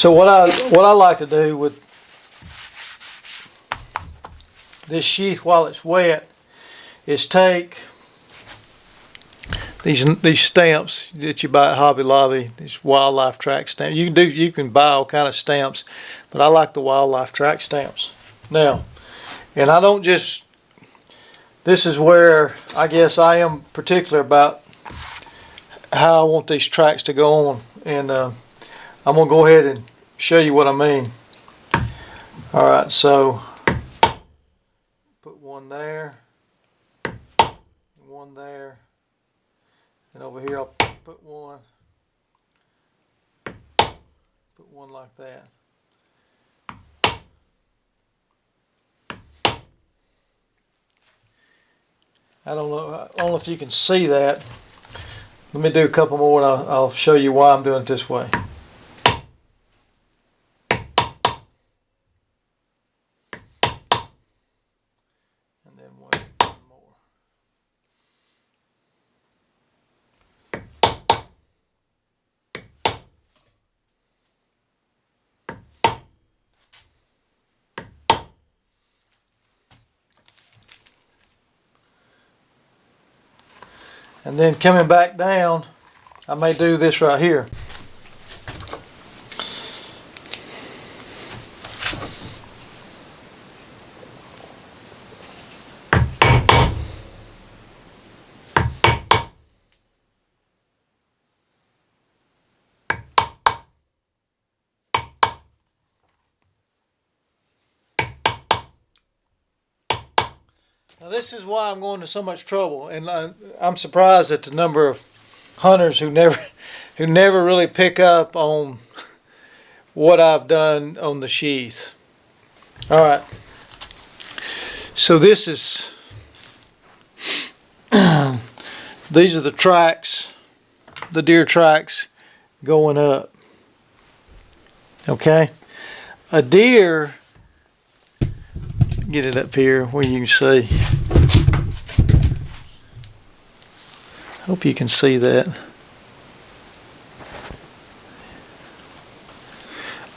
So what I like to do with this sheath while it's wet is take these stamps that you buy at Hobby Lobby, these wildlife track stamps. You can buy all kind of stamps, but I like the wildlife track stamps. Now, and I don't just. This is where I guess I am particular about how I want these tracks to go on, and I'm gonna go ahead and show you what I mean. All right, so put one there, one there, and over here I'll put one like that. I don't know if you can see that. Let me do a couple more and I'll show you why I'm doing it this way. And then one more. And then coming back down, I may do this right here. Now this is why I'm going to so much trouble, and I'm surprised at the number of hunters who never really pick up on what I've done on the sheath. All right, so this is these are the tracks, the deer tracks going up. Okay, a deer. Get it up here where you can see. Hope you can see that.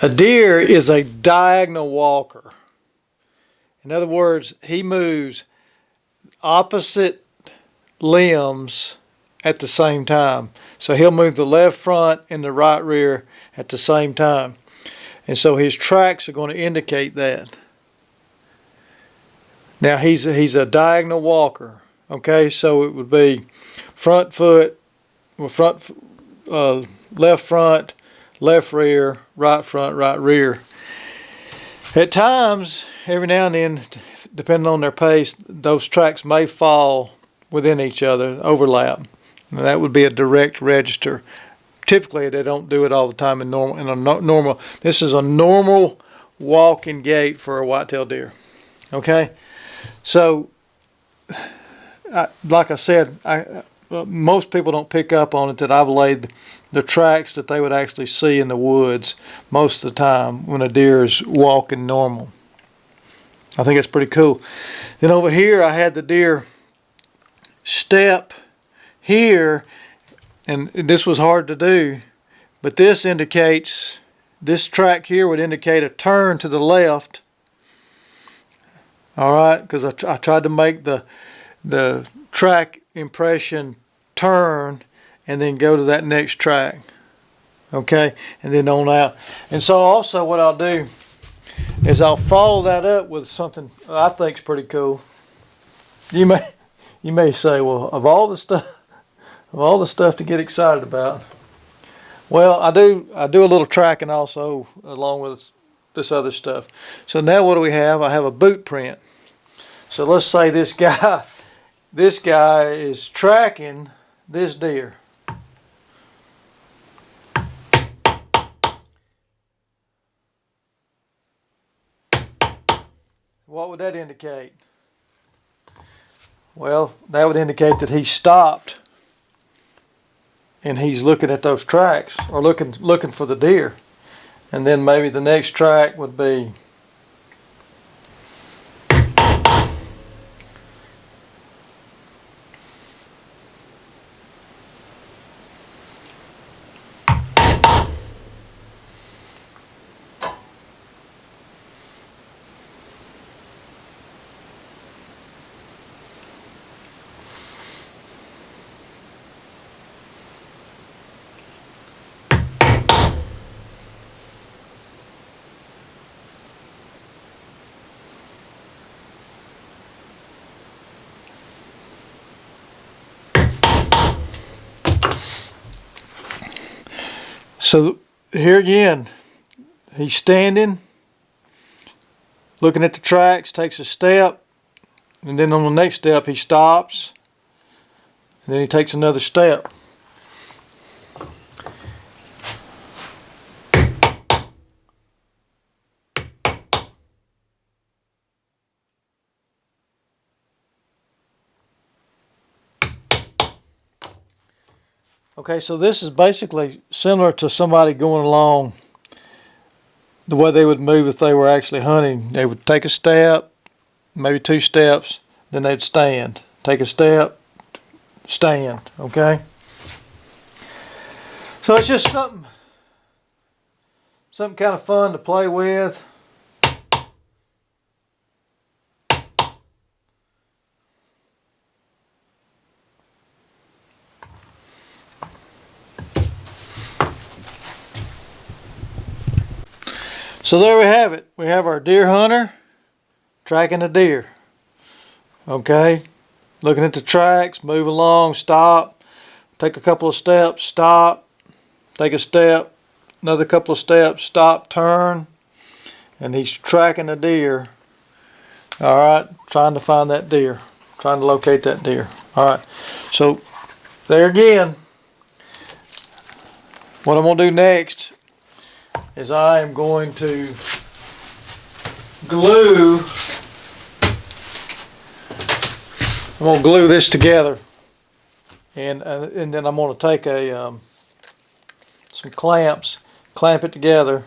A deer is a diagonal walker. In other words, he moves opposite limbs at the same time. So he'll move the left front and the right rear at the same time. And so his tracks are going to indicate that. Now he's a diagonal walker, okay? So it would be front foot, left front, left rear, right rear. At times, every now and then, depending on their pace, those tracks may fall within each other, overlap. And that would be a direct register. Typically, they don't do it all the time in normal. This is a normal walking gait for a whitetail deer, okay? So, like I said, most people don't pick up on it that I've laid the tracks that they would actually see in the woods most of the time when a deer is walking normal. I think it's pretty cool. Then over here I had the deer step here, and this was hard to do, but this track here would indicate a turn to the left. All right, because I tried to make the track impression turn and then go to that next track. Okay, and then on out. And so also what I'll do is I'll follow that up with something I think is pretty cool. You may say, well, of all the stuff to get excited about. Well, I do a little tracking also along with this other stuff. So now what do we have? I have a boot print. So let's say this guy is tracking this deer. What would that indicate? Well, that would indicate that he stopped and he's looking at those tracks, or looking for the deer. And then maybe the next track would be So here again, he's standing, looking at the tracks, takes a step, and then on the next step he stops, and then he takes another step. Okay, so this is basically similar to somebody going along the way they would move if they were actually hunting. They would take a step, maybe 2 steps, then they'd stand. Take a step, stand, okay? So it's just something kind of fun to play with. So there we have it. We have our deer hunter tracking a deer. Okay, looking at the tracks, move along, stop, take a couple of steps, stop, take a step, another couple of steps, stop, turn, and he's tracking a deer. All right, trying to find that deer, trying to locate that deer. All right, so there again, what I'm going to do next is I am going to glue, I'm going to glue this together, and then I'm going to take some clamps, clamp it together.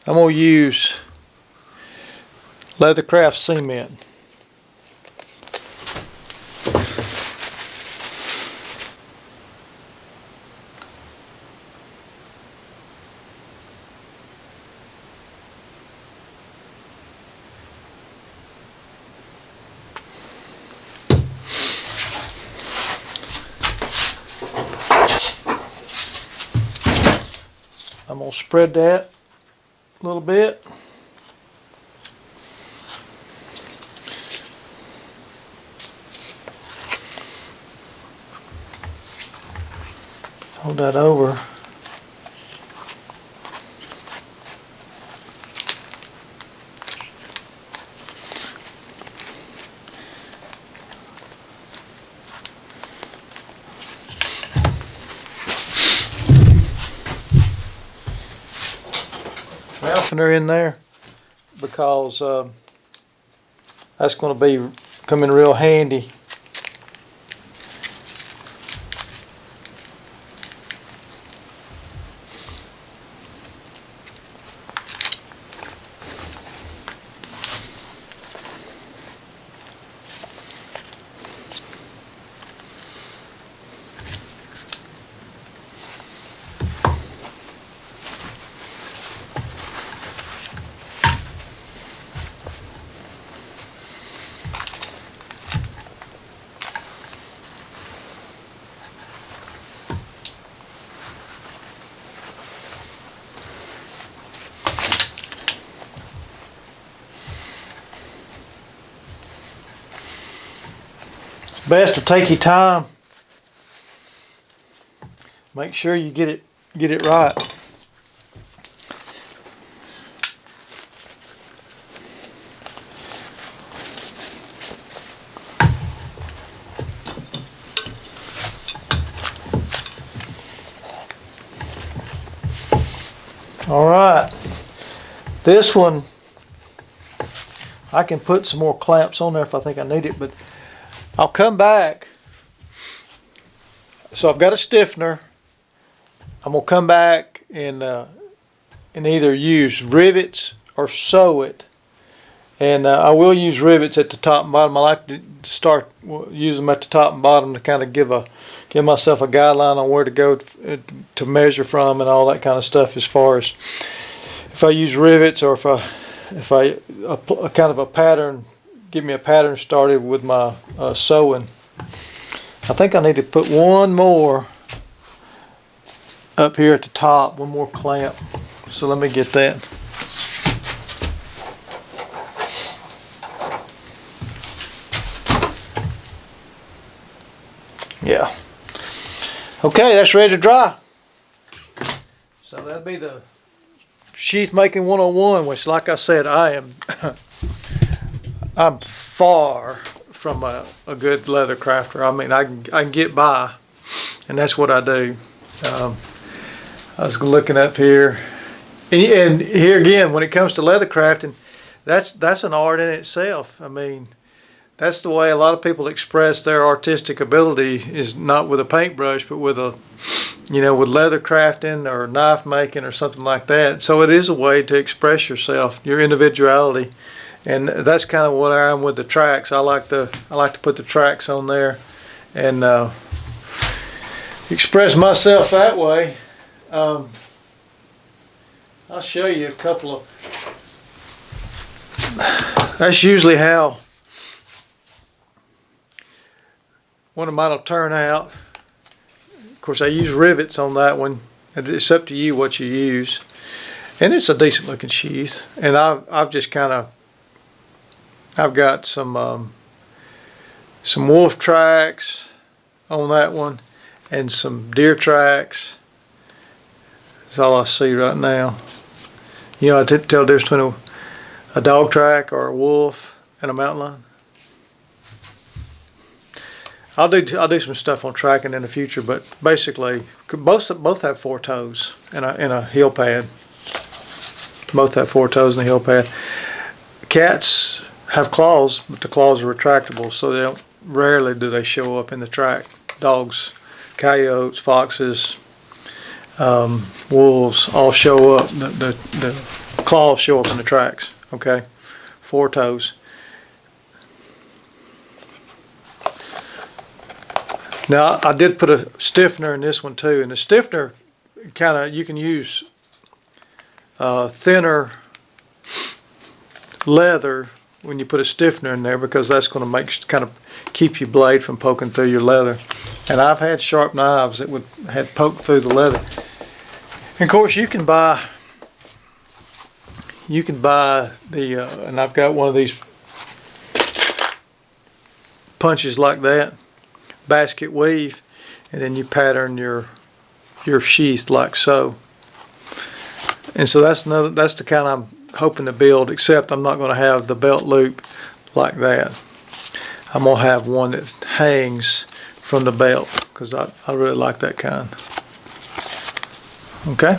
I'm going to use Leathercraft cement. I'm going to spread that a little bit. Hold that over. Softener in there because that's going to be coming real handy. Best to take your time. Make sure you get it right. All right. This one, I can put some more clamps on there if I think I need it, but I'll come back. So I've got a stiffener. I'm gonna come back and either use rivets or sew it. And I will use rivets at the top and bottom. I like to start using them at the top and bottom to kind of give myself a guideline on where to go to measure from and all that kind of stuff. As far as if I use rivets or if I kind of a pattern. Give me a pattern started with my sewing. I think I need to put one more up here at the top, one more clamp. So let me get that. Yeah. Okay, that's ready to dry. So that'd be the sheath making 101, which, like I said, I'm far from a good leather crafter. I mean, I can get by, and that's what I do. I was looking up here, and here again, when it comes to leather crafting, that's an art in itself. I mean, that's the way a lot of people express their artistic ability, is not with a paintbrush, but with with leather crafting or knife making or something like that. So it is a way to express yourself, your individuality, and that's kind of what I am with the tracks. I like to put the tracks on there and express myself that way. I'll show you a couple of. That's usually how one of mine will turn out. Of course, I use rivets on that one. It's up to you what you use, and it's a decent looking sheath. And I've just kind of, I've got some wolf tracks on that one, and some deer tracks. That's all I see right now. You know, I tell the difference between a dog track or a wolf and a mountain lion. I'll do some stuff on tracking in the future, but basically both have 4 toes and a heel pad. Both have 4 toes and a heel pad. Cats have claws, but the claws are retractable, so they don't. Rarely do they show up in the track. Dogs, coyotes, foxes, wolves all show up. The claws show up in the tracks. Okay, 4 toes. Now I did put a stiffener in this one too, and the stiffener you can use thinner leather when you put a stiffener in there, because that's going to kind of keep your blade from poking through your leather. And I've had sharp knives that had poked through the leather. And of course, you can buy the and I've got one of these punches like that, basket weave, and then you pattern your sheath like so. And so that's the kind I'm hoping to build, except I'm not going to have the belt loop like that. I'm going to have one that hangs from the belt, because I really like that kind. Okay.